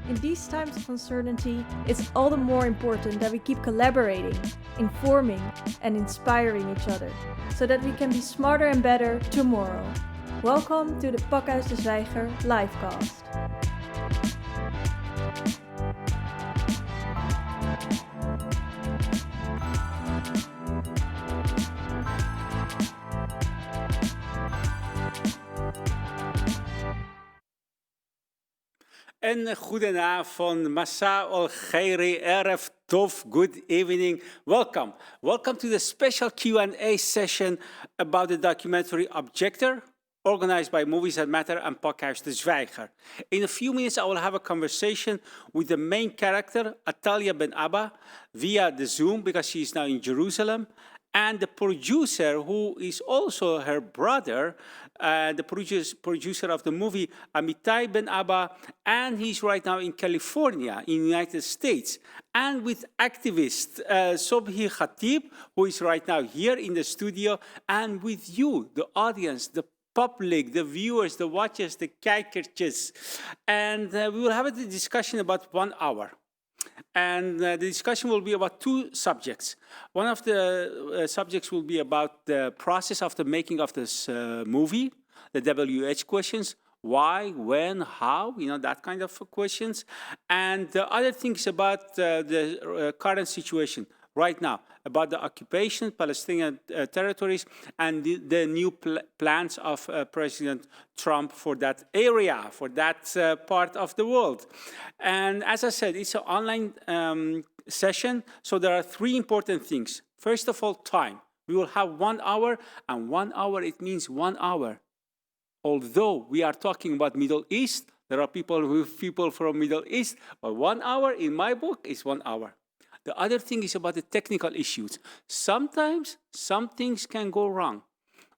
In these times of uncertainty, it's all the more important that we keep collaborating, informing, and inspiring each other, so that we can be smarter and better tomorrow. Welcome to the Pakhuis de Zwijger livecast. En goedenavond, Masa al khairi, erf tov, good evening. Welcome to the special Q&A session about the documentary Objector, organized by Movies That Matter and Pakhuis de Zwijger. In a few minutes, I will have a conversation with the main character, Atalya Ben-Abba, via the Zoom, because she is now in Jerusalem, and the producer, who is also her brother, the producer of the movie, Amitai Ben-Abba, and he's right now in California, in the United States, and with activist Sobhi Khatib, who is right now here in the studio, and with you, the audience, the public, the viewers, the watchers, the kijkertjes. And we will have a discussion about 1 hour. And the discussion will be about two subjects. One of the subjects will be about the process of the making of this movie, the WH questions, why, when, how, that kind of questions. And the other things about the current situation right now, about the occupation, Palestinian territories, and the new plans of President Trump for that area, for that part of the world. And as I said, it's an online session, so there are three important things. First of all, time. We will have 1 hour, and 1 hour, it means 1 hour. Although we are talking about Middle East, there are people from Middle East, but 1 hour in my book is 1 hour. The other thing is about the technical issues. Sometimes some things can go wrong,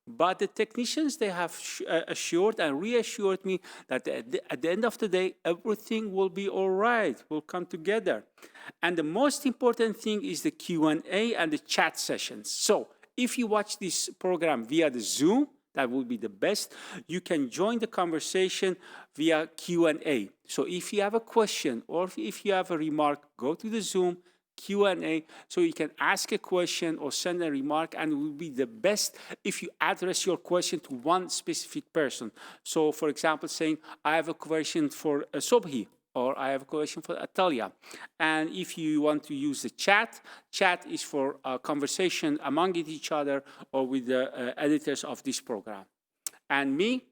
but the technicians, they have assured and reassured me that at the end of the day, everything will be all right, will come together. And the most important thing is the Q&A and the chat sessions. So if you watch this program via the Zoom, that would be the best. You can join the conversation via Q&A. So if you have a question or if you have a remark, go to the Zoom, Q&A, so you can ask a question or send a remark, and it will be the best if you address your question to one specific person. So, for example, saying, I have a question for Sobhi, or I have a question for Atalya. And if you want to use the chat is for a conversation among each other or with the editors of this program. And me,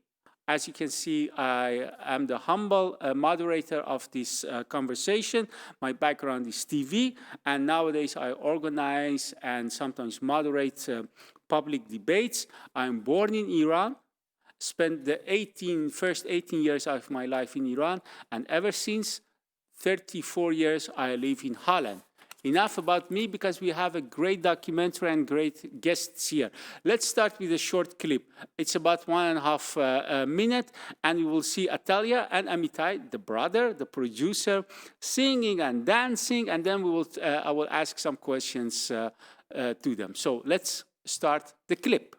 as you can see, I am the humble moderator of this conversation. My background is TV, and nowadays I organize and sometimes moderate public debates. I'm born in Iran, spent the first 18 years of my life in Iran, and ever since 34 years I live in Holland. Enough about me, because we have a great documentary and great guests here. Let's start with a short clip. It's about 1.5 minutes, and we will see Atalya and Amitai, the brother, the producer, singing and dancing, and then I will ask some questions to them. So let's start the clip.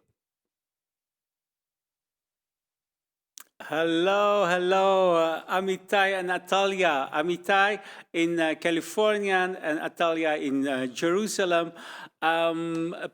Hello, Amitai and Atalya. Amitai in California and Atalya in Jerusalem.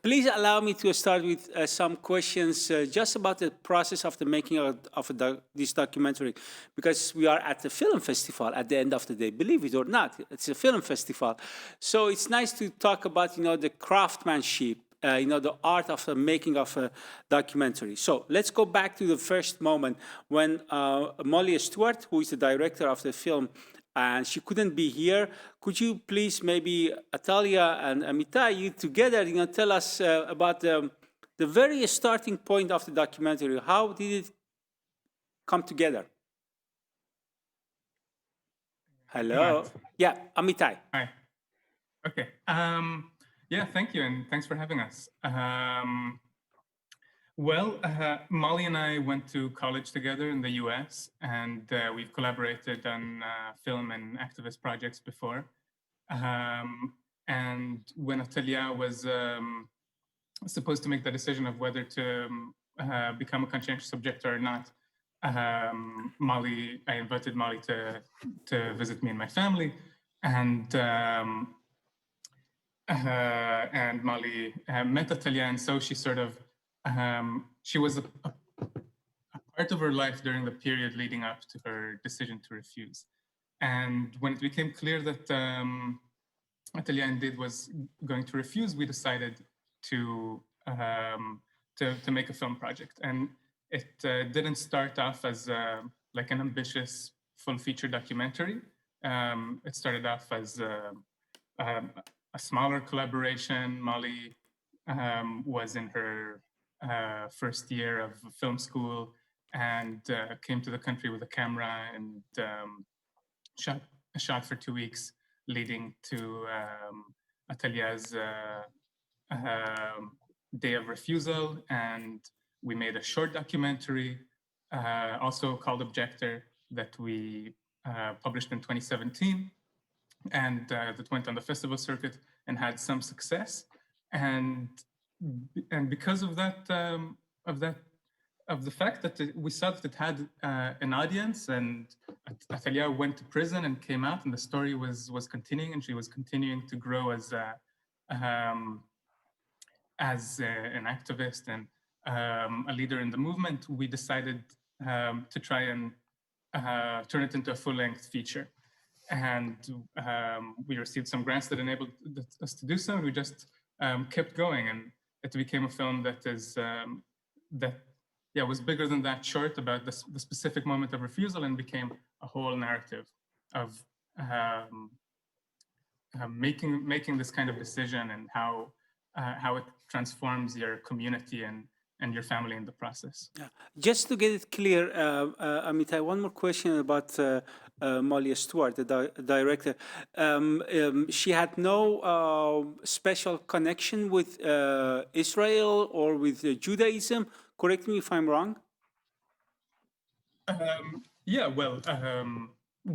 Please allow me to start with some questions just about the process of the making of this documentary, because we are at the film festival at the end of the day. Believe it or not, it's a film festival. So it's nice to talk about, the craftsmanship, the art of the making of a documentary. So let's go back to the first moment when Molly Stewart, who is the director of the film, and she couldn't be here. Could you please, maybe Atalya and Amitai, you together, tell us about the very starting point of the documentary? How did it come together? Hello. Right. Yeah, Amitai. Hi. Okay. Yeah, thank you, and thanks for having us. Molly and I went to college together in the US, and we've collaborated on film and activist projects before. And when Atalya was supposed to make the decision of whether to become a conscientious objector or not, I invited Molly to visit me and my family, and Molly met Atalya, and so she sort of she was a part of her life during the period leading up to her decision to refuse. And when it became clear that Atalya indeed was going to refuse, we decided to make a film project. And it didn't start off as like an ambitious full feature documentary. It started off as a smaller collaboration. Molly was in her first year of film school and came to the country with a camera and shot for 2 weeks, leading to Atalya's day of refusal. And we made a short documentary, also called Objector, that we published in 2017, and that went on the festival circuit and had some success. And because of that, of the fact that we saw that it had an audience, and Atalya went to prison and came out, and the story was continuing, and she was continuing to grow as an activist and a leader in the movement, we decided to try and turn it into a full-length feature. And we received some grants that enabled us to do so, and we just kept going, and it became a film that is was bigger than that short about the specific moment of refusal, and became a whole narrative of making this kind of decision, and how it transforms your community and your family in the process. Yeah. Just to get it clear, Amitai, one more question about Molly Stewart, the director. She had no special connection with Israel or with Judaism. Correct me if I'm wrong.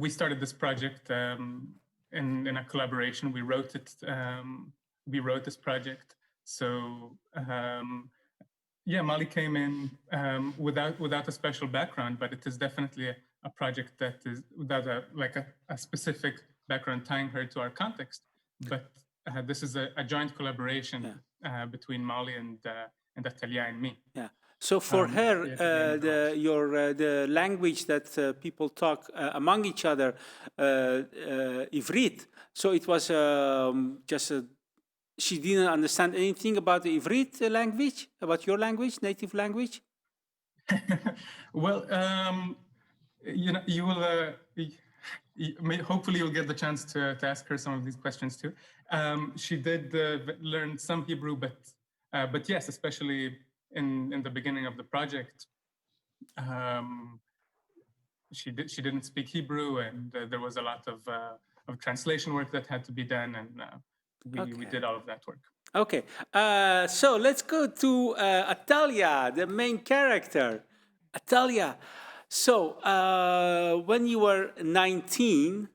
We started this project in a collaboration. We wrote it. We wrote this project. So Molly came in without a special background, but it is definitely a project that is without a specific background tying her to our context. But this is a joint collaboration between Molly and Atalya and me. Yeah. So for her, the language that people talk among each other, Ivrit. So it was just she didn't understand anything about the Ivrit language, about your language, native language. Well, you will. Hopefully, you'll get the chance to ask her some of these questions too. She did learn some Hebrew, but yes, especially in the beginning of the project, she didn't speak Hebrew, and there was a lot of translation work that had to be done, and we did all of that work. Okay, so let's go to Atalya, the main character. Atalya, so when you were 19,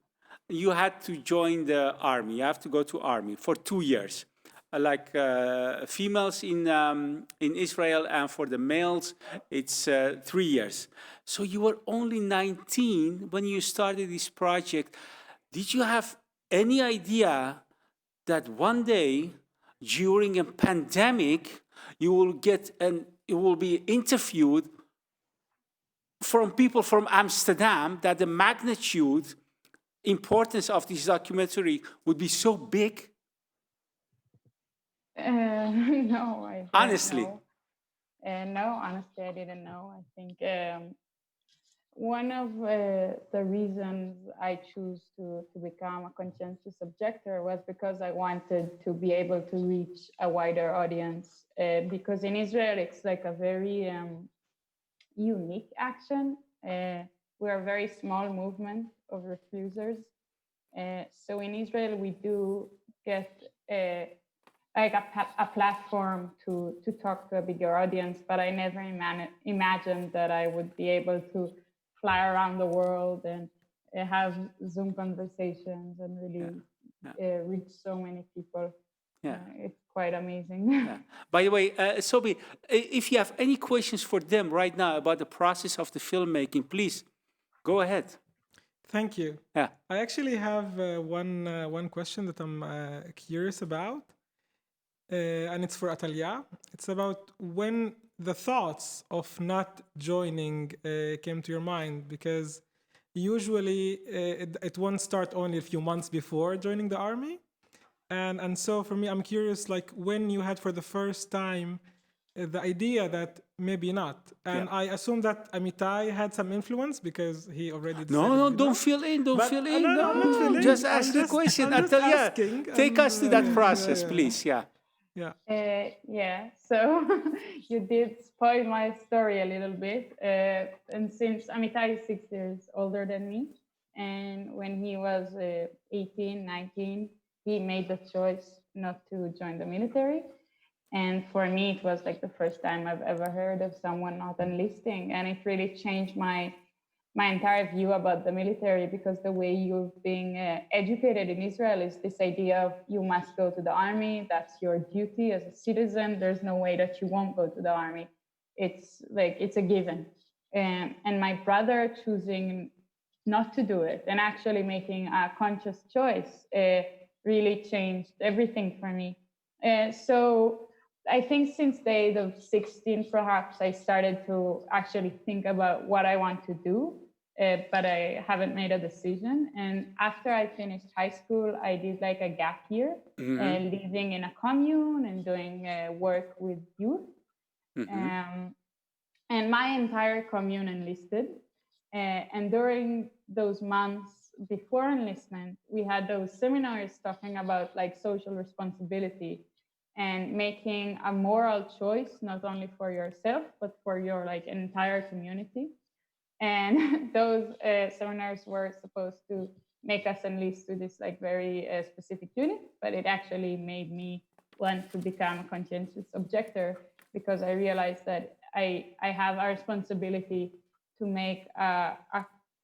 you had to join the army. You have to go to army for 2 years. Like females in Israel, and for the males, it's 3 years. So you were only 19 when you started this project. Did you have any idea that one day during a pandemic you will be interviewed from people from Amsterdam, that the magnitude, importance of this documentary would be so big? No, I didn't Honestly. know. No, honestly, I didn't know. I think one of the reasons I chose to become a conscientious objector was because I wanted to be able to reach a wider audience. Because in Israel, it's like a very unique action. We're a very small movement of refusers. So in Israel, we do get like a platform to talk to a bigger audience, but I never imagined that I would be able to fly around the world and have Zoom conversations and really reach so many people. Yeah. It's quite amazing. Yeah. By the way, Sobhi, if you have any questions for them right now about the process of the filmmaking, please go ahead. Thank you. Yeah. I actually have one question that I'm curious about, and it's for Atalya. It's about when the thoughts of not joining came to your mind, because usually it won't start only a few months before joining the army. And so for me, I'm curious, like when you had for the first time the idea that maybe not. And Yeah. I assume that Amitai had some influence because he already decided No, to don't not. fill in, don't But, fill in. no, I'm not filling. Just I'm ask the question. I'm just Atalya, asking, take us to that process, yeah. please. Yeah. Yeah. Yeah, so you did spoil my story a little bit. And since Amitai is 6 years older than me, and when he was 18, 19, he made the choice not to join the military. And for me, it was like the first time I've ever heard of someone not enlisting. And it really changed my entire view about the military, because the way you're being educated in Israel is this idea of you must go to the army. That's your duty as a citizen. There's no way that you won't go to the army. It's like, it's a given. And my brother choosing not to do it and actually making a conscious choice really changed everything for me. So I think since the age of 16, perhaps, I started to actually think about what I want to do, but I haven't made a decision. And after I finished high school, I did like a gap year, living in a commune and doing work with youth. And my entire commune enlisted. And during those months before enlistment, we had those seminars talking about like social responsibility and making a moral choice, not only for yourself, but for your like entire community. And those seminars were supposed to make us enlist to this like very specific unit, but it actually made me want to become a conscientious objector, because I realized that I have a responsibility to make a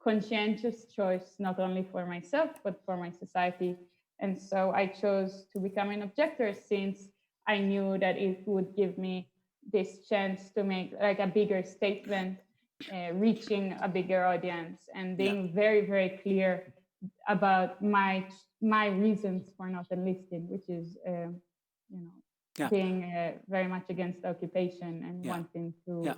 conscientious choice, not only for myself, but for my society. And so I chose to become an objector, since I knew that it would give me this chance to make like a bigger statement, reaching a bigger audience, and being very, very clear about my reasons for not enlisting, which is, being very much against the occupation and wanting to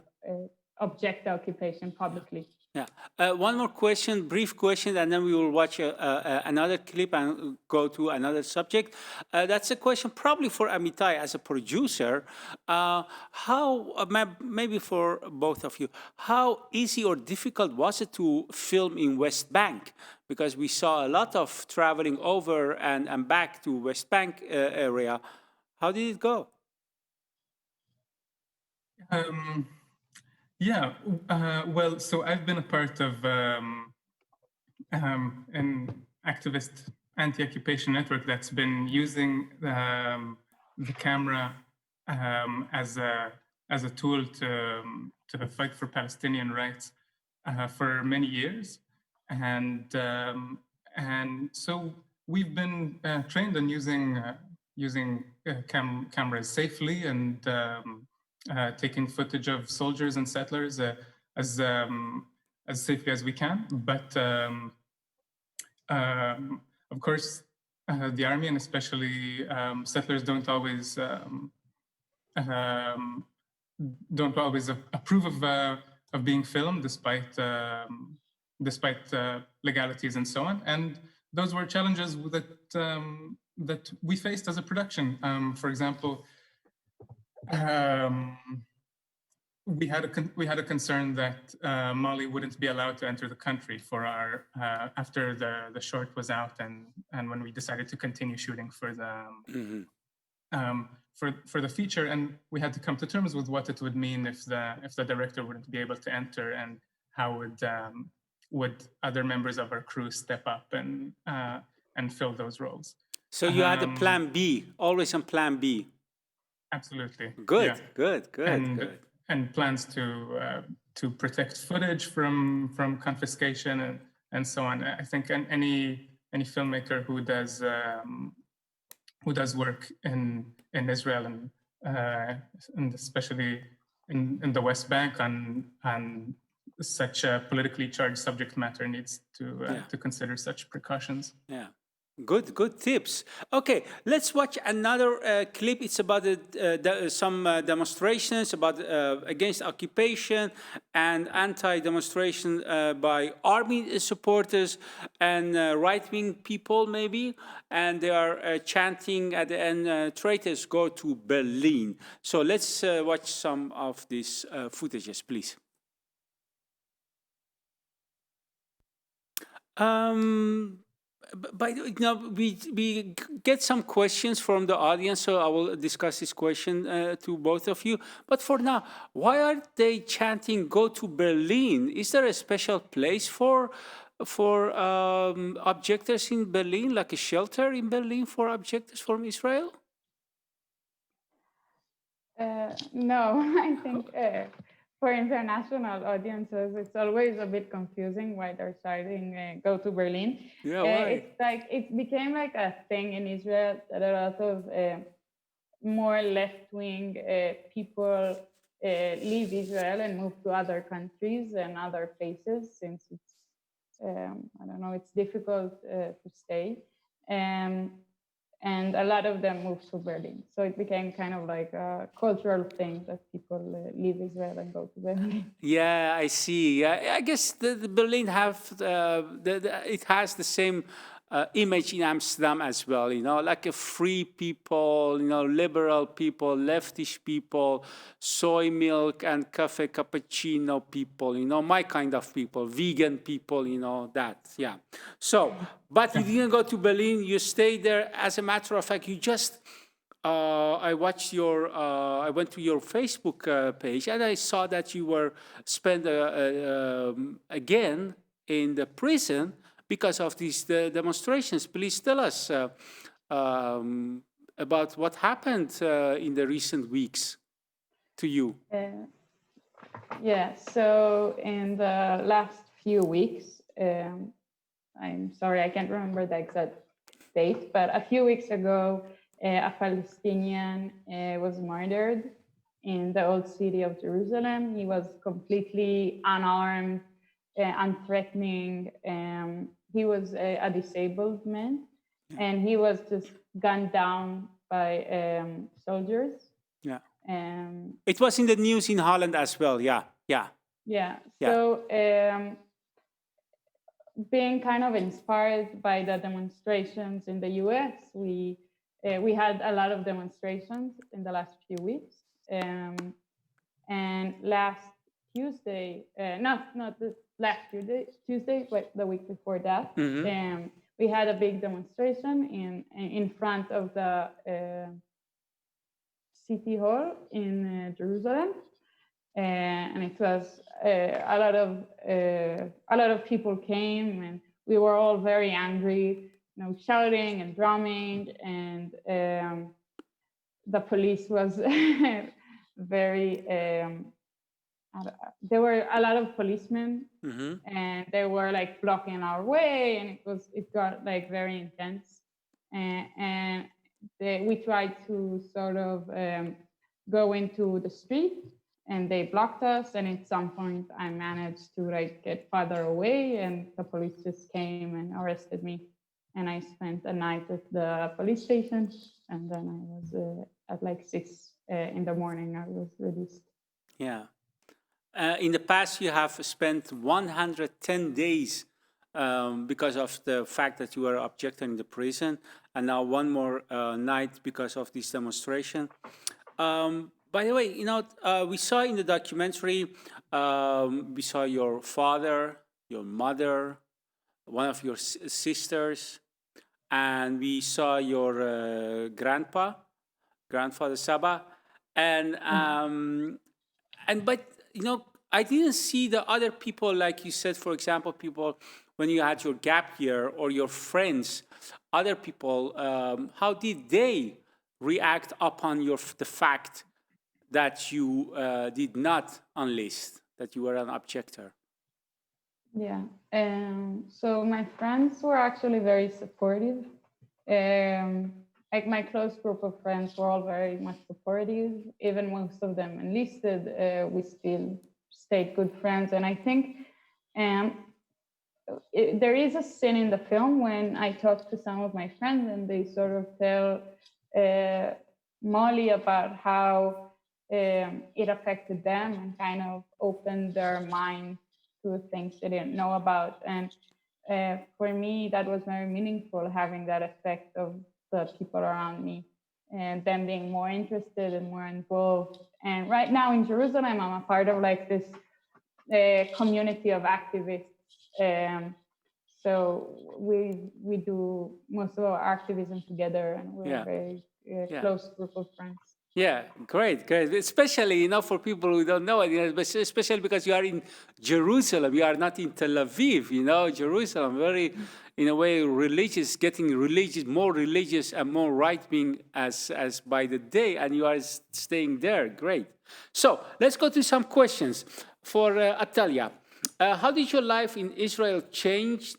object the occupation publicly. Yeah. One more question, brief question, and then we will watch another clip and go to another subject. That's a question probably for Amitai as a producer. Maybe for both of you, how easy or difficult was it to film in West Bank? Because we saw a lot of traveling over and back to West Bank area. How did it go? Yeah, well, so I've been a part of an activist anti-occupation network that's been using the camera as a tool to fight for Palestinian rights for many years, and so we've been trained on using cameras safely and taking footage of soldiers and settlers as safely as we can. But of course, the army and especially settlers don't always approve of being filmed, despite legalities and so on. And those were challenges that we faced as a production. For example, we had a concern that Mali wouldn't be allowed to enter the country for our after the short was out, and when we decided to continue shooting for the for the feature, and we had to come to terms with what it would mean if the director wouldn't be able to enter, and how would other members of our crew step up and fill those roles. So you had a plan B, always on plan B. Absolutely. Good, yeah. good. And plans to protect footage from confiscation and so on. I think any filmmaker who does who does work in Israel and especially in the West Bank on such a politically charged subject matter needs to consider such precautions. Yeah. Good tips. Okay, let's watch another clip. It's about some demonstrations about against occupation and anti-demonstration by army supporters and right-wing people, maybe. And they are chanting at the end, traitors go to Berlin. So let's watch some of these footages, please. By the way, now we get some questions from the audience, so I will discuss this question to both of you. But for now, why are they chanting "Go to Berlin"? Is there a special place for objectors in Berlin, like a shelter in Berlin for objectors from Israel? No, I think for international audiences, it's always a bit confusing why they're shouting "Go to Berlin." Yeah, why? It's like it became like a thing in Israel that a lot of more left-wing people leave Israel and move to other countries and other places since it's I don't know, it's difficult to stay. And a lot of them moved to Berlin. So it became kind of like a cultural thing that people leave Israel and go to Berlin. Yeah, I see. I guess the Berlin it has the same image in Amsterdam as well, like a free people, liberal people, leftish people, soy milk and cafe cappuccino people, my kind of people, vegan people, that, yeah. So, but you didn't go to Berlin, you stayed there. As a matter of fact, you just, I went to your Facebook page and I saw that you were spent again in the prison because of these demonstrations. Please tell us about what happened in the recent weeks to you. Yeah, so in the last few weeks, I'm sorry, I can't remember the exact date, but a few weeks ago, a Palestinian was murdered in the old city of Jerusalem. He was completely unarmed, unthreatening. He was a disabled man, and he was just gunned down by soldiers. Yeah. It was in the news in Holland as well. Yeah. So being kind of inspired by the demonstrations in the US, we had a lot of demonstrations in the last few weeks. And last Tuesday, not the last Tuesday, but the week before that, we had a big demonstration in front of the City Hall in Jerusalem. And it was a lot of people came, and we were all very angry, shouting and drumming, and the police was very. There were a lot of policemen, and they were like blocking our way, and it got like very intense, and we tried to sort of go into the street. And they blocked us, and at some point I managed to like get farther away, and the police just came and arrested me. And I spent a night at the police station, and then I was at like 6 in the morning I was released. Yeah. In the past, you have spent 110 days because of the fact that you were objector in the prison, and now one more night because of this demonstration. By the way, we saw in the documentary, we saw your father, your mother, one of your sisters, and we saw your grandfather Saba, but I didn't see the other people, like you said, for example, people when you had your gap year or your friends, other people. How did they react upon the fact that you did not enlist, that you were an objector? Yeah, so my friends were actually very supportive. like my close group of friends were all very much supportive. Even most of them enlisted, we still stayed good friends. And I think there is a scene in the film when I talk to some of my friends and they sort of tell Molly about how it affected them and kind of opened their mind to things they didn't know about. And for me, that was very meaningful, having that effect of the people around me and them being more interested and more involved. And right now in Jerusalem, I'm a part of like this community of activists. So we do most of our activism together, and we're a very close group of friends. Yeah, great. Especially, for people who don't know it, but especially because you are in Jerusalem, you are not in Tel Aviv, Jerusalem, very, in a way, religious, getting religious, more religious and more right-wing as by the day, and you are staying there. Great. So let's go to some questions for Atalya. How did your life in Israel change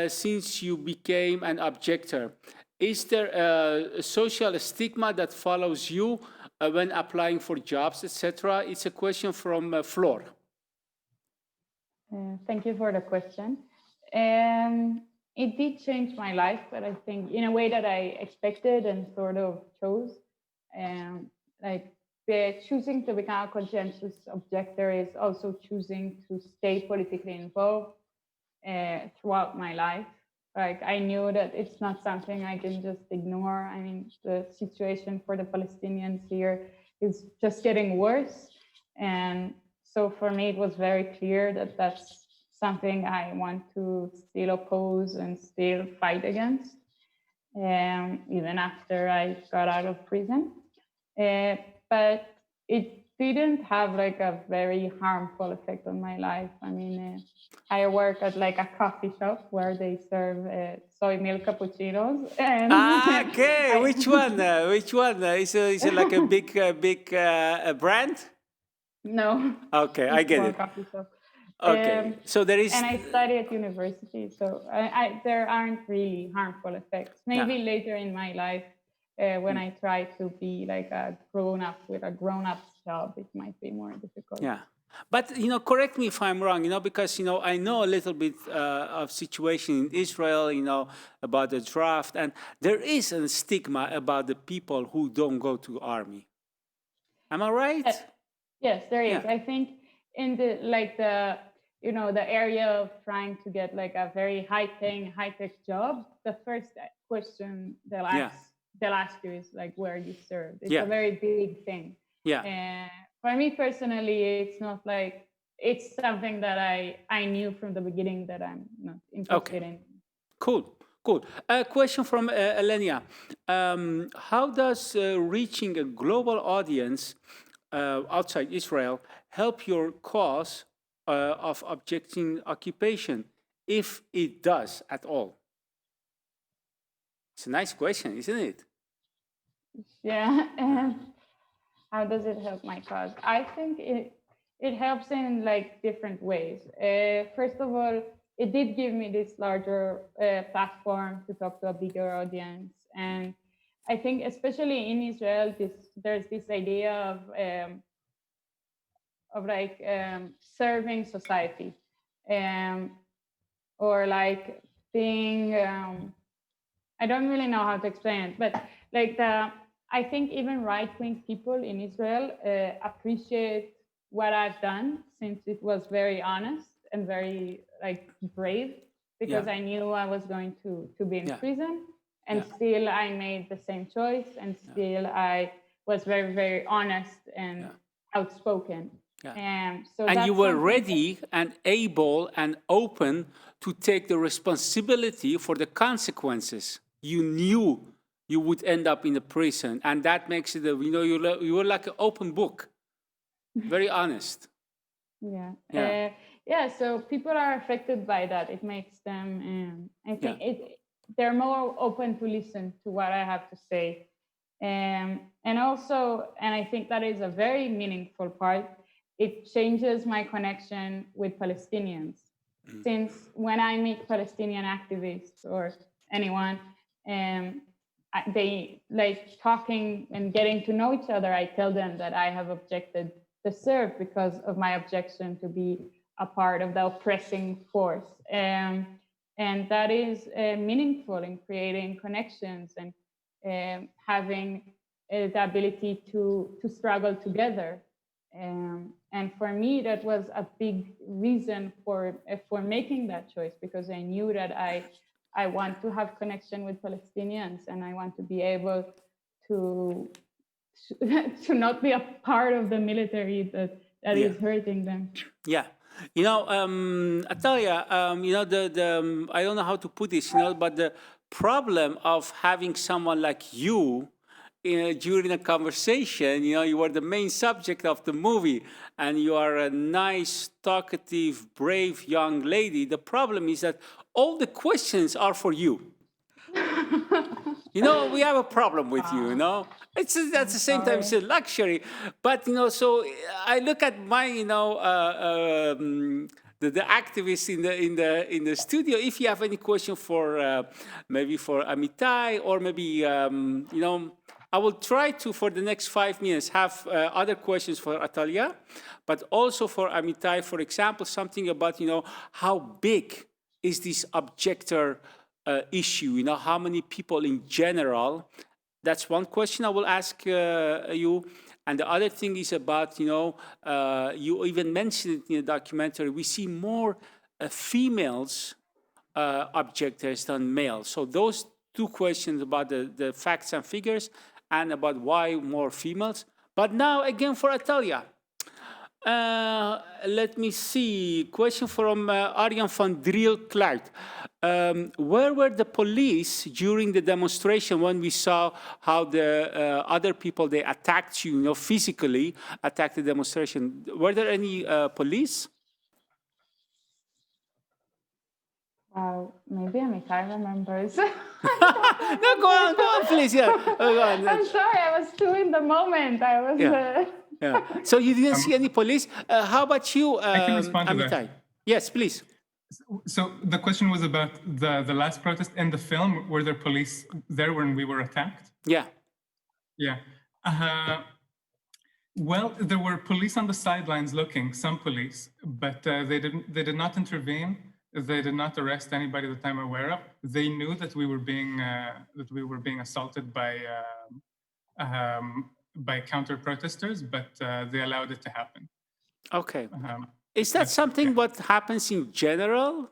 since you became an objector? Is there a social stigma that follows you when applying for jobs, etc.? It's a question from Flor. Thank you for the question. It did change my life, but I think in a way that I expected and sort of chose. Choosing to become a conscientious objector is also choosing to stay politically involved throughout my life. Like, I knew that it's not something I can just ignore. I mean, the situation for the Palestinians here is just getting worse. And so for me, it was very clear that that's something I want to still oppose and still fight against, even after I got out of prison. But it didn't have like a very harmful effect on my life. I mean, I work at like a coffee shop where they serve soy milk cappuccinos. And okay. Which one? Is it like a big brand? No. Okay, I get it. Coffee shop. Okay, so there is. And I study at university, so there aren't really harmful effects. Maybe later in my life, when I try to be like a grown-up with a grown-up job, it might be more difficult. Yeah. But, correct me if I'm wrong, because, I know a little bit of situation in Israel, about the draft, and there is a stigma about the people who don't go to army. Am I right? Yes, there is. Yeah. I think in the the area of trying to get like a very high-paying, high-tech job, the first question they'll ask you is like where you served. It's a very big thing. Yeah. For me personally, it's not like it's something that I knew from the beginning that I'm not interested in. Cool. A question from Elenia. How does reaching a global audience outside Israel help your cause of objecting occupation, if it does at all? It's a nice question, isn't it? Yeah. How does it help my cause? I think it helps in like different ways. First of all, it did give me this larger platform to talk to a bigger audience. And I think especially in Israel, there's this idea of serving society, or like being, I don't really know how to explain it, but like I think even right-wing people in Israel appreciate what I've done, since it was very honest and very like brave, because I knew I was going to be in prison, and still I made the same choice, and still I was very, very honest and outspoken. And you were ready and able and open to take the responsibility for the consequences. You knew you would end up in the prison, and that makes it, you were like an open book, very honest. So people are affected by that. It makes them, I think they're more open to listen to what I have to say. And I think that is a very meaningful part. It changes my connection with Palestinians. Since when I meet Palestinian activists or anyone, they like talking and getting to know each other, I tell them that I have objected to serve because of my objection to be a part of the oppressing force. And that is meaningful in creating connections and having the ability to struggle together. And for me, that was a big reason for making that choice, because I knew that I want to have connection with Palestinians, and I want to be able to not be a part of the military that is hurting them. Yeah. Atalya, I don't know how to put this, but the problem of having someone like you during a conversation, you are the main subject of the movie, and you are a nice, talkative, brave young lady. The problem is that all the questions are for you. We have a problem with you, It's at the same time, it's a luxury. But, so I look at my, the activists in the studio. If you have any question for maybe for Amitai, or maybe, I will try to, for the next 5 minutes, have other questions for Atalya, but also for Amitai, for example, something about, how big is this objector issue? How many people in general? That's one question I will ask you. And the other thing is about, you even mentioned it in the documentary, we see more females objectors than males. So those two questions about the facts and figures, and about why more females. But now again for Atalya. Let me see. Question from Arjan van Driel-Kluit. Where were the police during the demonstration when we saw how the other people, they attacked you, physically attacked the demonstration? Were there any police? Maybe Amitai remembers. No, go on, please. Yeah. Go on. I'm sorry, I was too in the moment. I was. Yeah. So you didn't see any police. How about you, I can respond to Amitai? that. Yes, please. So the question was about the last protest in the film. Were there police there when we were attacked? Yeah. Yeah. Well, there were police on the sidelines looking, some police, but they did not intervene. They did not arrest anybody that I'm aware of. They knew that we were being assaulted by counter protesters, but they allowed it to happen. Okay. Is that something what happens in general,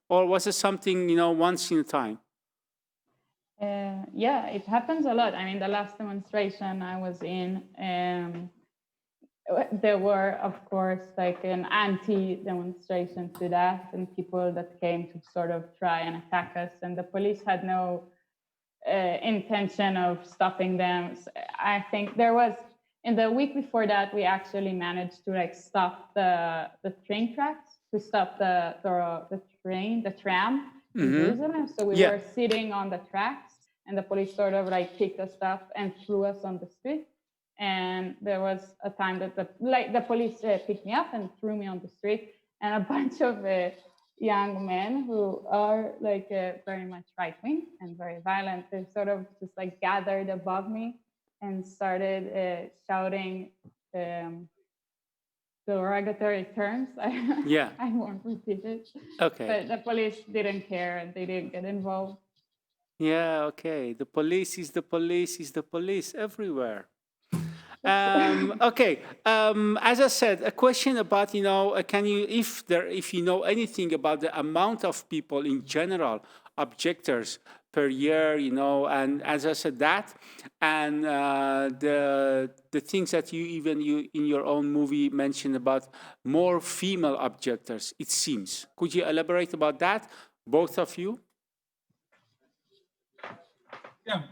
or was it something once in a time? Yeah, it happens a lot. I mean, the last demonstration I was in, there were, of course, like an anti-demonstration to that, and people that came to sort of try and attack us, and the police had no intention of stopping them. I think there was, in the week before that, we actually managed to stop the train tracks, to stop the tram in Jerusalem. So we were sitting on the tracks, and the police sort of picked us up and threw us on the street. And there was a time that the police picked me up and threw me on the street, and a bunch of young men who are very much right-wing and very violent, they sort of just gathered above me and started shouting derogatory terms. I won't repeat it. Okay. But the police didn't care, and they didn't get involved. Yeah, okay. The police is the police is the police everywhere. Okay. As I said, a question about, can you, if you know anything about the amount of people in general, objectors per year, and as I said that, and the things that you in your own movie mentioned about more female objectors, it seems. Could you elaborate about that, both of you? Yeah.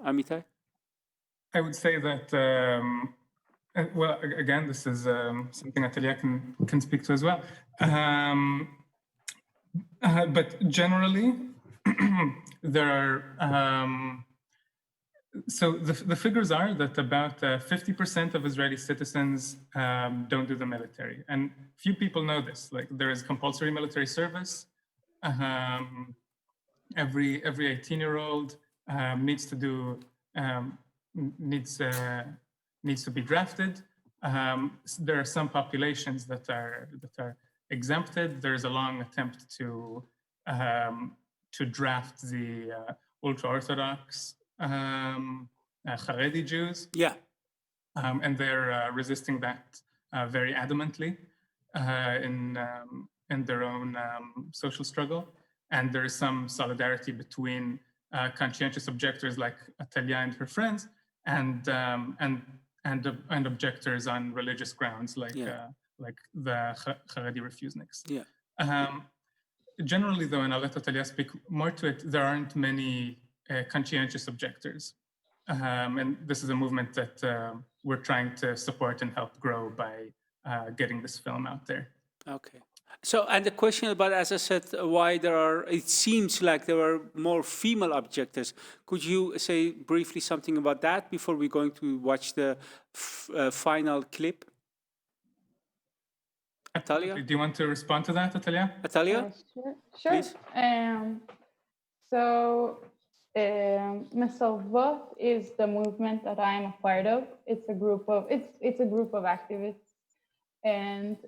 Amitai? I would say that, well, again, this is something Atalya can speak to as well. But generally, there are, so the figures are that about 50% of Israeli citizens don't do the military. And few people know this. There is compulsory military service. Every 18-year-old needs to do needs to be drafted. There are some populations that are exempted. There's a long attempt to draft the ultra-Orthodox Haredi Jews. Yeah. And they're resisting that very adamantly in their own social struggle. And there is some solidarity between conscientious objectors like Atalya and her friends, and objectors on religious grounds like the Haredi refuseniks. Yeah. Generally, though, and I'll let Atalya speak more to it, there aren't many conscientious objectors. And this is a movement that we're trying to support and help grow by getting this film out there. Okay. So, and the question about, as I said, why it seems like there are more female objectors. Could you say briefly something about that before we're going to watch the final clip? Atalya? Do you want to respond to that, Atalya? Atalya? Sure. Please. Mesavot is the movement that I'm a part of. It's a group of activists, and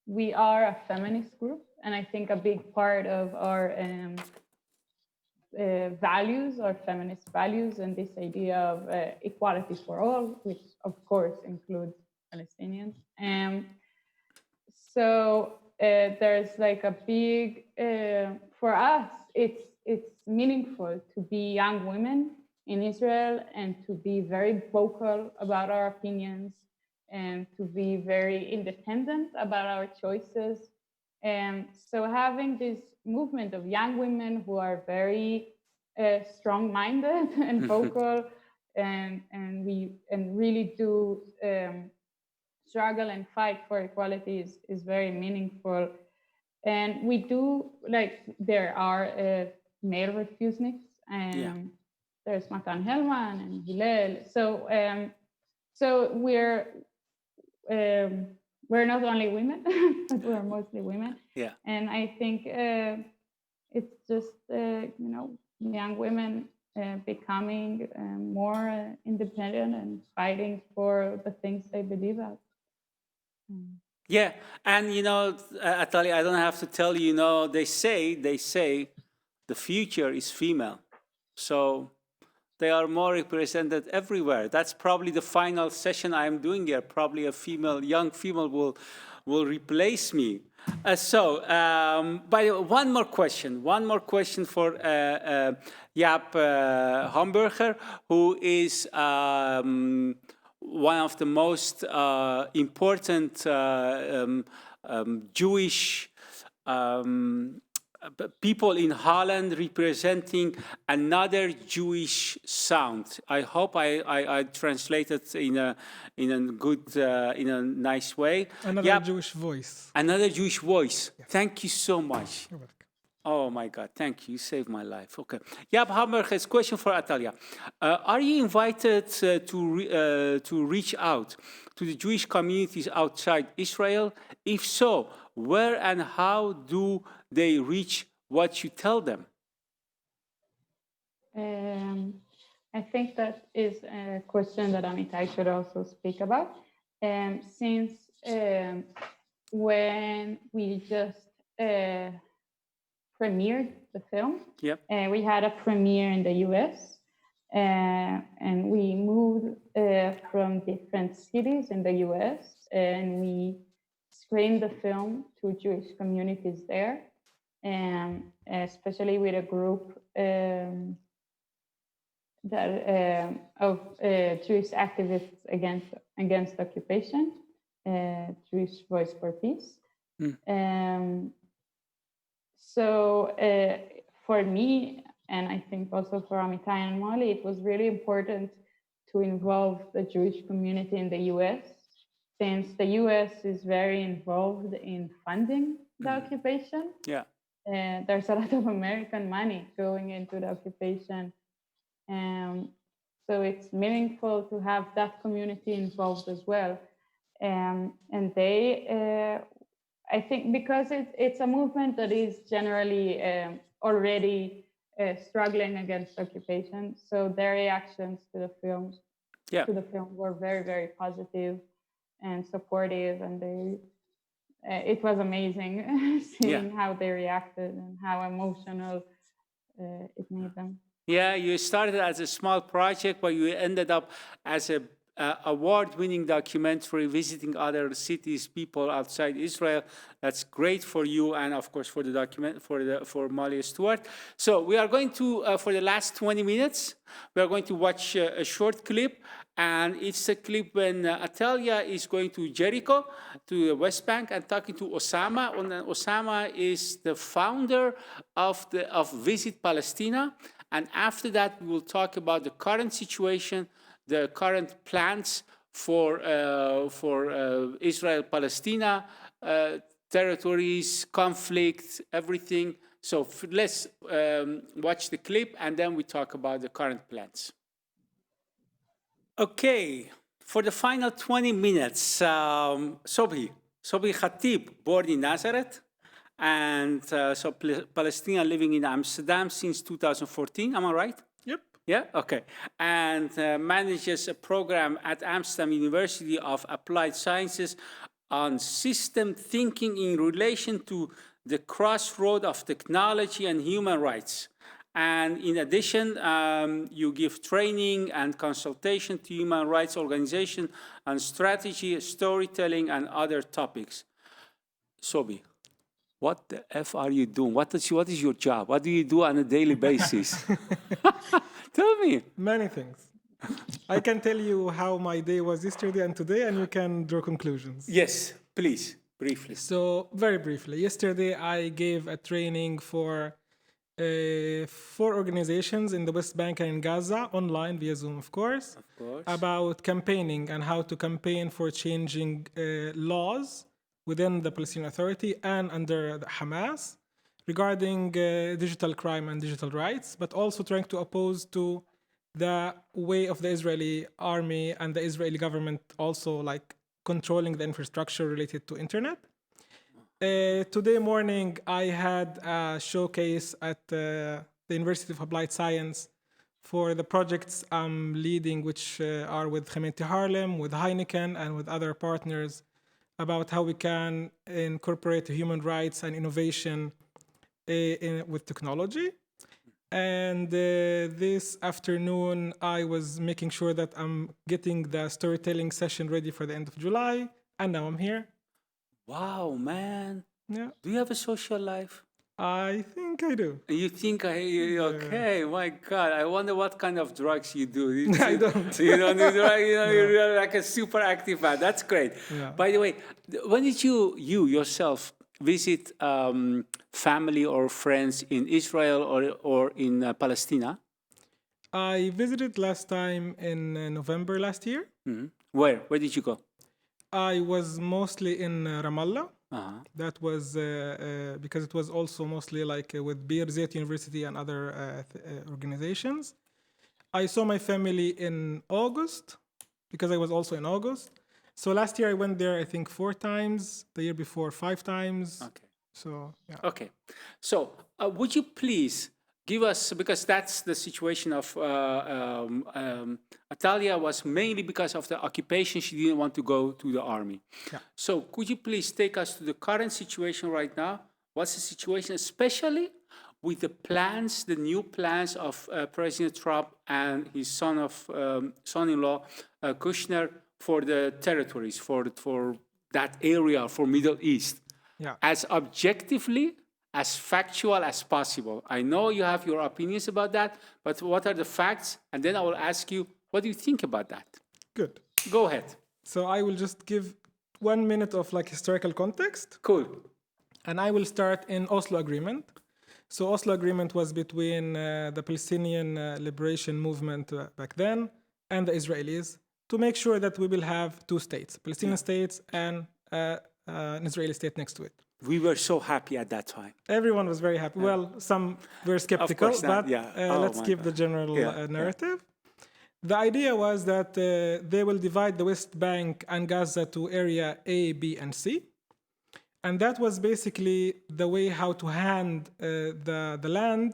we are a feminist group. And I think a big part of our values are feminist values, and this idea of equality for all, which of course includes Palestinians. So there's like a big, for us, it's meaningful to be young women in Israel and to be very vocal about our opinions and to be very independent about our choices. And so having this movement of young women who are very strong-minded and vocal and really do struggle and fight for equality is very meaningful. And we do, like, there are male refuseniks, and there's Matan Helman and Hillel. So we're not only women, but we're mostly women. Yeah. And I think it's just young women becoming more independent and fighting for the things they believe in. Yeah, and Atalya, I don't have to tell you, they say the future is female. So they are more represented everywhere. That's probably the final session I'm doing here. Probably a young female will replace me. By the way, one more question for Jaap Hamburger, who is one of the most important Jewish people in Holland, representing another Jewish sound. I hope I translated in a good, in a nice way. Another Jewish voice. Another Jewish voice. Yes. Thank you so much. You're welcome. Oh my God, thank you. You saved my life. Okay. Jaap Hamburger's question for Atalya. Are you invited to reach out to the Jewish communities outside Israel? If so, where and how do they reach what you tell them? I think that is a question that Amitai should also speak about. Since when we just premiered the film, we had a premiere in the US, and we moved from different cities in the US, and we screened the film to Jewish communities there, and especially with a group of Jewish activists against occupation, Jewish Voice for Peace. So for me, and I think also for Amitai and Molly, it was really important to involve the Jewish community in the US, since the US is very involved in funding the occupation. Yeah. There's a lot of American money going into the occupation. So it's meaningful to have that community involved as well. And they, I think because it's a movement that is generally already struggling against occupation. So their reactions to the films Yeah. to the film were very, very positive and supportive, and it was amazing seeing how they reacted and how emotional it made them. Yeah, you started as a small project, but you ended up as a award-winning documentary, visiting other cities, people outside Israel. That's great for you, and of course for the for Molly Stewart. So we are going to for the last 20 minutes, we are going to watch a short clip, and it's a clip when Atalya is going to Jericho, to the West Bank, and talking to Osama. And Osama is the founder of Visit Palestina. And after that, we will talk about the current situation, the current plans for Israel-Palestina, territories, conflict, everything. So let's watch the clip, and then we talk about the current plans. Okay, for the final 20 minutes, Sobhi Khatib, born in Nazareth, and so Palestinian living in Amsterdam since 2014, am I right? Yep. Yeah, okay. And manages a program at Amsterdam University of Applied Sciences on system thinking in relation to the crossroad of technology and human rights. And in addition, you give training and consultation to human rights organizations on strategy, storytelling, and other topics. Sobhi, what the F are you doing? What is your job? What do you do on a daily basis? Tell me. Many things. I can tell you how my day was yesterday and today, and you can draw conclusions. Yes, please, briefly. So, very briefly, yesterday I gave a training for 4 organizations in the West Bank and in Gaza, online via Zoom, of course, about campaigning and how to campaign for changing laws within the Palestinian Authority and under the Hamas regarding digital crime and digital rights, but also trying to oppose to the way of the Israeli army and the Israeli government also like controlling the infrastructure related to internet. Today morning, I had a showcase at the University of Applied Science for the projects I'm leading, which are with Gemeente Haarlem, with Heineken, and with other partners, about how we can incorporate human rights and innovation with technology. And this afternoon, I was making sure that I'm getting the storytelling session ready for the end of July, and now I'm here. Wow, man. Yeah. Do you have a social life? I think I do. You think okay, my God. I wonder what kind of drugs you do. I don't. You don't do drugs, you're like a super active man. That's great. Yeah. By the way, when did you yourself visit family or friends in Israel or in Palestine? I visited last time in November last year. Mm-hmm. Where did you go? I was mostly in Ramallah. Uh-huh. That was because it was also mostly like with Birzeit University and other organizations. I saw my family in August because I was also in August. So last year I went there, I think 4 times. The year before 5 times. Okay. So yeah. Okay. So would you please give us, because that's the situation of Atalya was mainly because of the occupation. She didn't want to go to the army. Yeah. So could you please take us to the current situation right now? What's the situation, especially with the plans, the new plans of President Trump and his son-in-law Kushner for the territories, for that area, for Middle East, as objectively, as factual as possible. I know you have your opinions about that, but what are the facts? And then I will ask you, what do you think about that? Good. Go ahead. So I will just give 1 minute of like historical context. Cool. And I will start in Oslo Agreement. So Oslo Agreement was between the Palestinian Liberation Movement back then and the Israelis to make sure that we will have 2 states, Palestinian states and an Israeli state next to it. We were so happy at that time. Everyone was very happy. Well, some were skeptical, Of course not, but let's keep the general narrative. The idea was that they will divide the West Bank and Gaza to area A, B, and C. And that was basically the way how to hand the land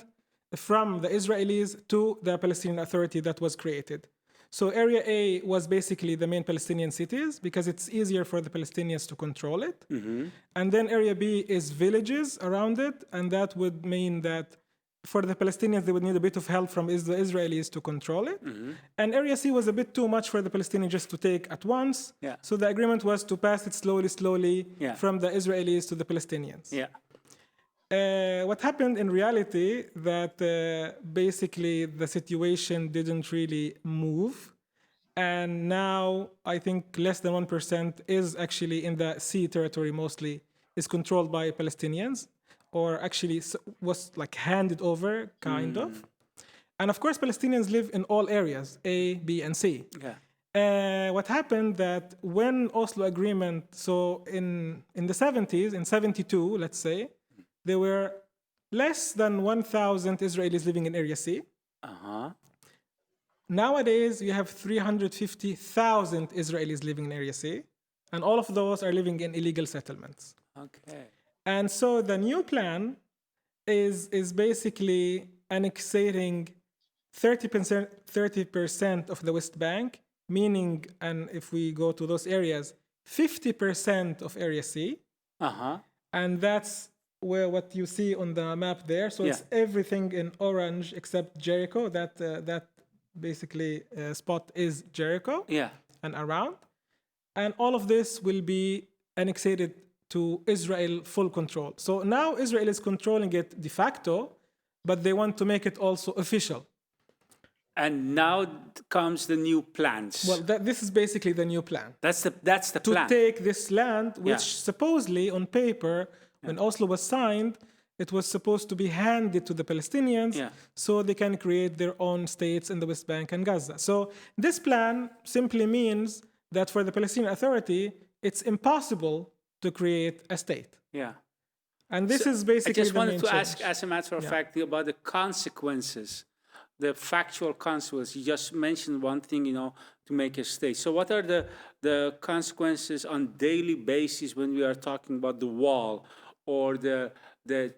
from the Israelis to the Palestinian Authority that was created. So Area A was basically the main Palestinian cities because it's easier for the Palestinians to control it. And then Area B is villages around it, and that would mean that for the Palestinians, they would need a bit of help from the Israelis to control it. And Area C was a bit too much for the Palestinians just to take at once. Yeah. So the agreement was to pass it slowly Yeah. from the Israelis to the Palestinians. Yeah. What happened in reality that basically the situation didn't really move. And now I think less than 1% is actually in the sea territory mostly is controlled by Palestinians, or actually was like handed over, kind of. And of course, Palestinians live in all areas, A, B, and C. Yeah. What happened that when Oslo Agreement, so in the 70s, in 72, let's say, there were less than 1,000 Israelis living in Area C. Nowadays, you have 350,000 Israelis living in Area C, and all of those are living in illegal settlements. Okay. And so the new plan is basically annexating 30% of the West Bank, meaning, and if we go to those areas, 50% of Area C. And that's where what you see on the map there. So it's everything in orange except Jericho. That basically spot is Jericho. Yeah. And around. And all of this will be annexated to Israel full control. So now Israel is controlling it de facto, but they want to make it also official. And now comes the new plans. Well, this is basically the new plan. That's the plan. To take this land, which supposedly on paper, when Oslo was signed, it was supposed to be handed to the Palestinians so they can create their own states in the West Bank and Gaza. So this plan simply means that for the Palestinian Authority, it's impossible to create a state. Yeah. And this is basically I just the wanted main to change. ask, as a matter of fact, about the consequences, the factual consequences. You just mentioned one thing, to make a state. So what are the consequences on daily basis when we are talking about the wall or the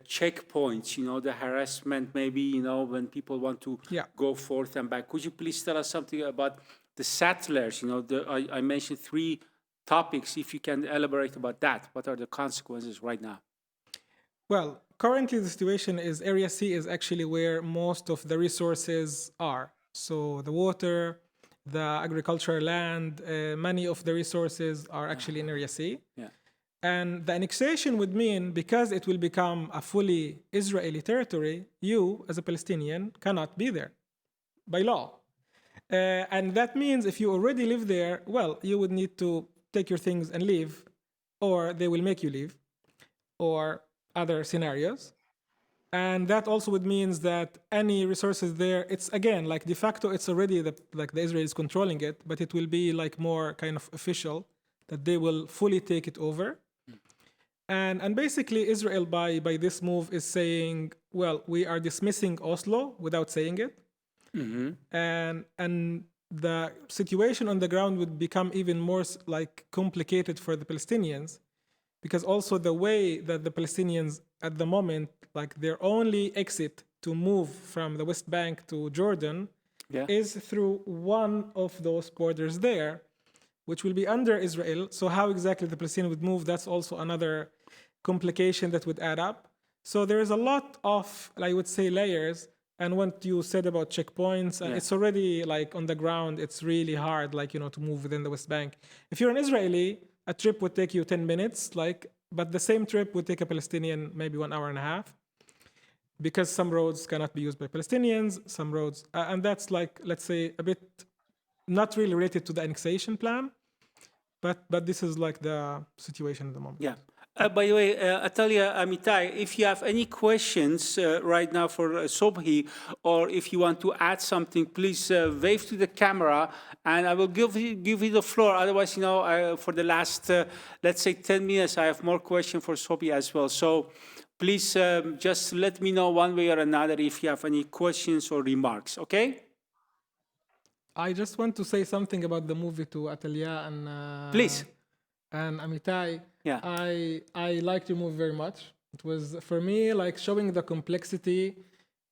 checkpoints, the harassment, maybe, when people want to go forth and back? Could you please tell us something about the settlers? I mentioned 3 topics. If you can elaborate about that, what are the consequences right now? Well, currently the situation is Area C is actually where most of the resources are. So the water, the agricultural land, many of the resources are actually in Area C. Yeah. And the annexation would mean, because it will become a fully Israeli territory, you, as a Palestinian, cannot be there by law. And that means if you already live there, well, you would need to take your things and leave, or they will make you leave, or other scenarios. And that also would means that any resources there, it's again, like de facto, it's already the Israelis controlling it, but it will be like more kind of official, that they will fully take it over. And basically Israel by this move is saying, well, we are dismissing Oslo without saying it. And the situation on the ground would become even more complicated for the Palestinians, because also the way that the Palestinians at the moment, their only exit to move from the West Bank to Jordan is through one of those borders there, which will be under Israel. So how exactly the Palestinians would move, that's also another complication that would add up. So there is a lot of, I would say, layers. And what you said about checkpoints, and it's already on the ground, it's really hard, to move within the West Bank. If you're an Israeli, a trip would take you 10 minutes, but the same trip would take a Palestinian maybe 1 hour and a half, because some roads cannot be used by Palestinians, some roads, and that's let's say, a bit not really related to the annexation plan, but this is the situation at the moment. Yeah. By the way, Atalya, Amitai, if you have any questions right now for Sobhi, or if you want to add something, please wave to the camera, and I will give you the floor. Otherwise, for the last, let's say, 10 minutes, I have more questions for Sobhi as well. So please just let me know one way or another if you have any questions or remarks, okay? I just want to say something about the movie to Atalya and please. And Amitai. Yeah. I liked your movie very much. It was, for me, showing the complexity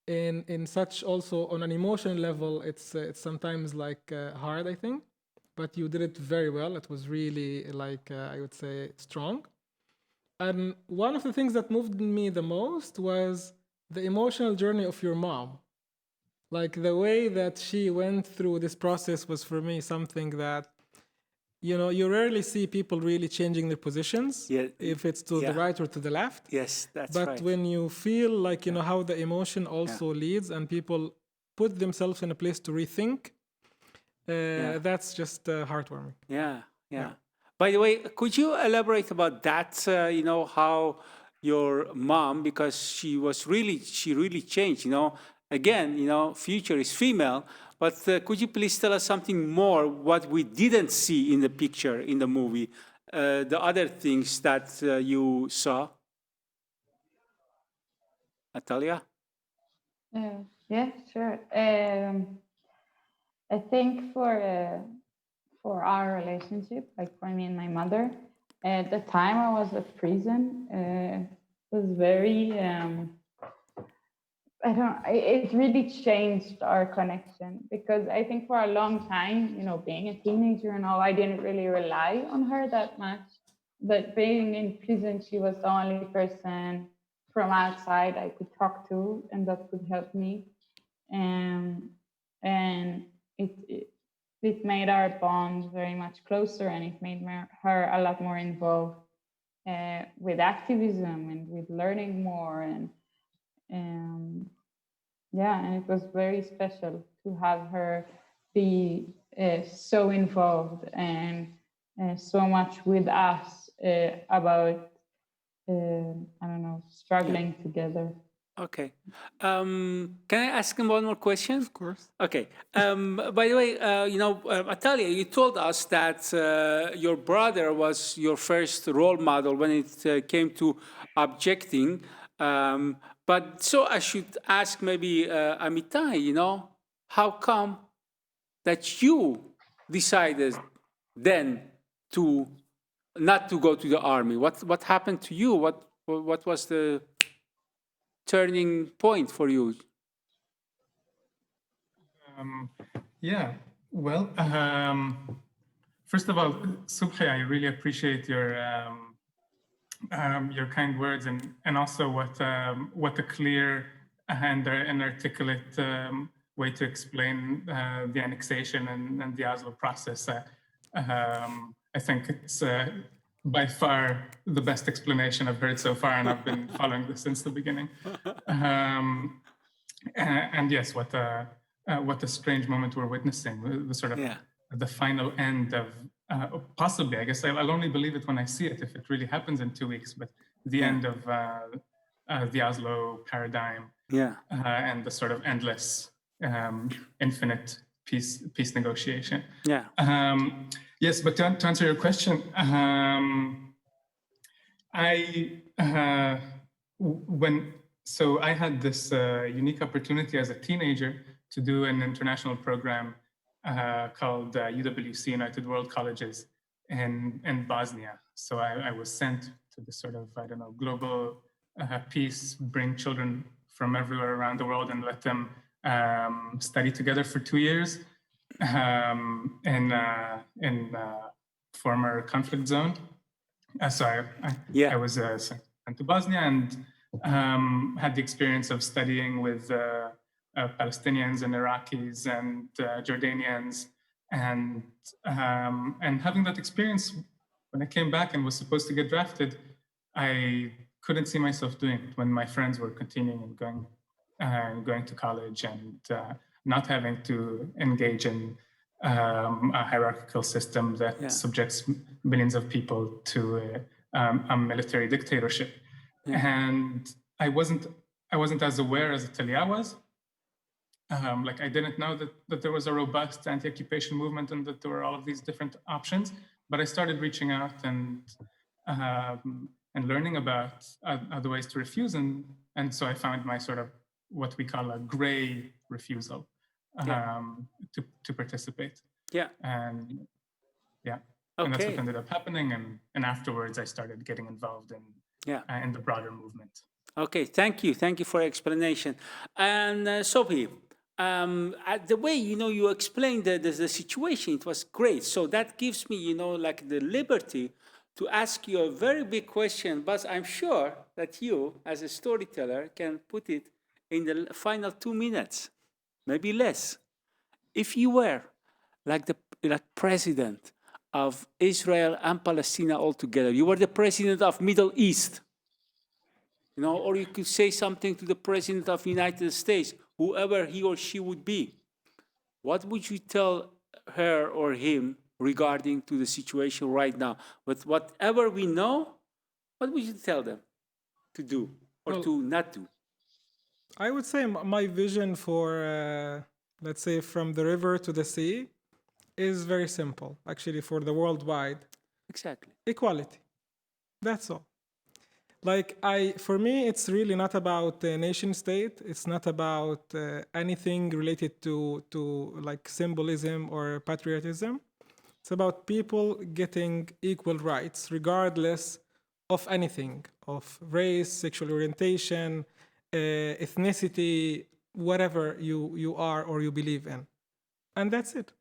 in such also on an emotional level, it's sometimes like hard, I think, but you did it very well. It was really like I would say strong. And one of the things that moved me the most was the emotional journey of your mom. Like the way that she went through this process was for me something that, you know, you rarely see people really changing their positions, if it's to the right or to the left. Yes, that's But right. when you feel like, you know, how the emotion also leads and people put themselves in a place to rethink, that's just heartwarming. Yeah. By the way, could you elaborate about that? You know, how your mom, because she really changed. You know, again, you know, future is female. But could you please tell us something more? What we didn't see in the picture in the movie, the other things that you saw, Atalya? Yeah, sure. I think for our relationship, like for me and my mother, at the time I was at prison, was very it really changed our connection, because I think for a long time, you know, being a teenager and all, I didn't really rely on her that much. But being in prison, she was the only person from outside I could talk to and that could help me. And it made our bond very much closer, and it made her a lot more involved with activism and with learning more. And and it was very special to have her be so involved and so much with us about I don't know, struggling together. Okay. Can I ask him one more question? Of course. Okay. By the way, you know, Atalya, you told us that your brother was your first role model when it came to objecting. But so I should ask maybe Amitai, you know, how come that you decided then to not to go to the army? What happened to you? What was the turning point for you? Well, first of all, Subhi, I really appreciate your kind words, and also what a clear and articulate way to explain the annexation and the Oslo process. I think it's by far the best explanation I've heard so far, and I've been following this since the beginning. And yes, what a strange moment we're witnessing, the sort of the final end of possibly, I guess I'll only believe it when I see it, if it really happens in 2 weeks, but the end of the Oslo paradigm and the sort of endless, infinite peace negotiation. Yes, but to answer your question, I had this unique opportunity as a teenager to do an international program called UWC, United World Colleges, in Bosnia. So I was sent to this sort of, I don't know, global peace, bring children from everywhere around the world and let them study together for 2 years in former conflict zone. So I was sent to Bosnia and had the experience of studying with Palestinians and Iraqis and Jordanians, and having that experience, when I came back and was supposed to get drafted, I couldn't see myself doing it when my friends were continuing and going to college and not having to engage in a hierarchical system that subjects millions of people to a military dictatorship. And I wasn't as aware as Atalya was. Like I didn't know that there was a robust anti-occupation movement and that there were all of these different options. But I started reaching out and learning about other ways to refuse, and so I found my sort of what we call a gray refusal to participate. And that's what ended up happening. And afterwards, I started getting involved in the broader movement. Okay, thank you. Thank you for your explanation. And Sobhi, the way, you explained the situation, it was great. So that gives me, like the liberty to ask you a very big question, but I'm sure that you, as a storyteller, can put it in the final 2 minutes, maybe less. If you were like the president of Israel and Palestina all together, you were the president of Middle East, or you could say something to the president of the United States, whoever he or she would be. What would you tell her or him regarding to the situation right now? With whatever we know, what would you tell them to do or to not do? I would say my vision for, let's say, from the river to the sea is very simple, actually, for the worldwide. Exactly. Equality. That's all. For me, it's really not about a nation state. It's not about anything related to like symbolism or patriotism. It's about people getting equal rights, regardless of anything, of race, sexual orientation, ethnicity, whatever you are or you believe in. And that's it.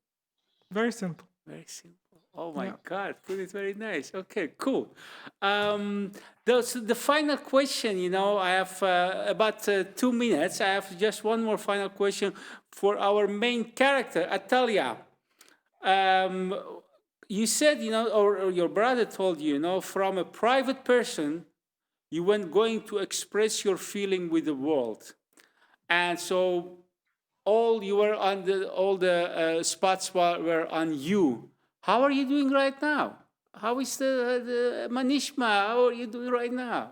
Very simple. Very simple. Oh my God, put it very nice. Okay, cool. The final question, I have about 2 minutes. I have just one more final question for our main character, Atalya. You said, or your brother told you, from a private person, you weren't going to express your feeling with the world. And so all the spots were on you. How are you doing right now? How is the manishma? How are you doing right now?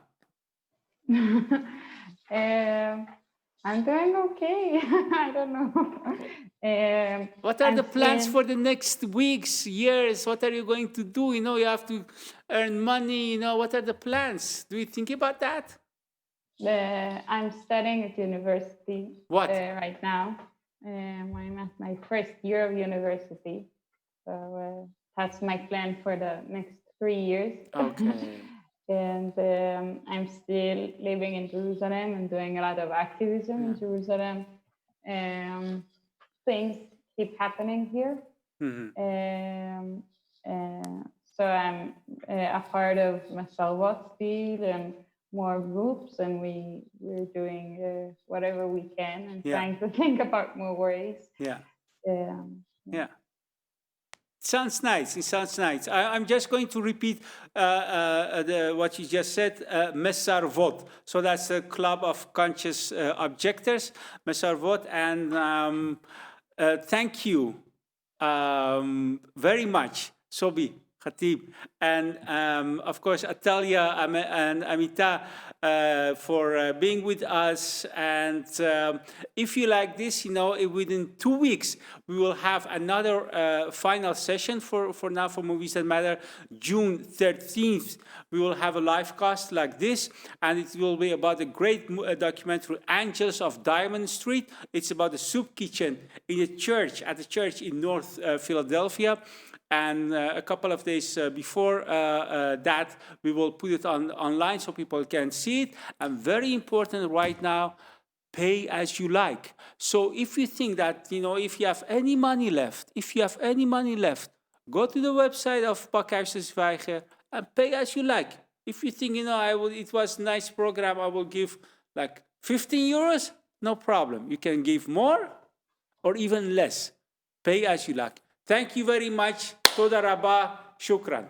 I'm doing okay. I don't know. What are the plans for the next weeks, years? What are you going to do? You have to earn money. What are the plans? Do you think about that? I'm studying at university. What? Right now. I'm at my first year of university. So that's my plan for the next 3 years. Okay. And I'm still living in Jerusalem and doing a lot of activism in Jerusalem. Things keep happening here. Mm-hmm. So I'm a part of Masalvat still and more groups, and we're doing whatever we can and trying to think about more ways. Yeah. It sounds nice. I'm just going to repeat what you just said, Mesarvot. So that's a club of conscious objectors, Mesarvot. And thank you very much, Sobhi Khatib. And of course, Atalya and Amitai for being with us. And if you like this, within 2 weeks, we will have another final session for Movies That Matter. June 13th, we will have a live cast like this, and it will be about the great documentary Angels of Diamond Street. It's about the soup kitchen in a church, at the church in North Philadelphia. And a couple of days before that, we will put it online so people can see it. And very important right now, pay as you like. So if you think that, if you have any money left, go to the website of Pakhuis de Zwijgen and pay as you like. If you think, it was a nice program, I will give like 15 euros, no problem. You can give more or even less. Pay as you like. Thank you very much. Toda Rabba. Shukran.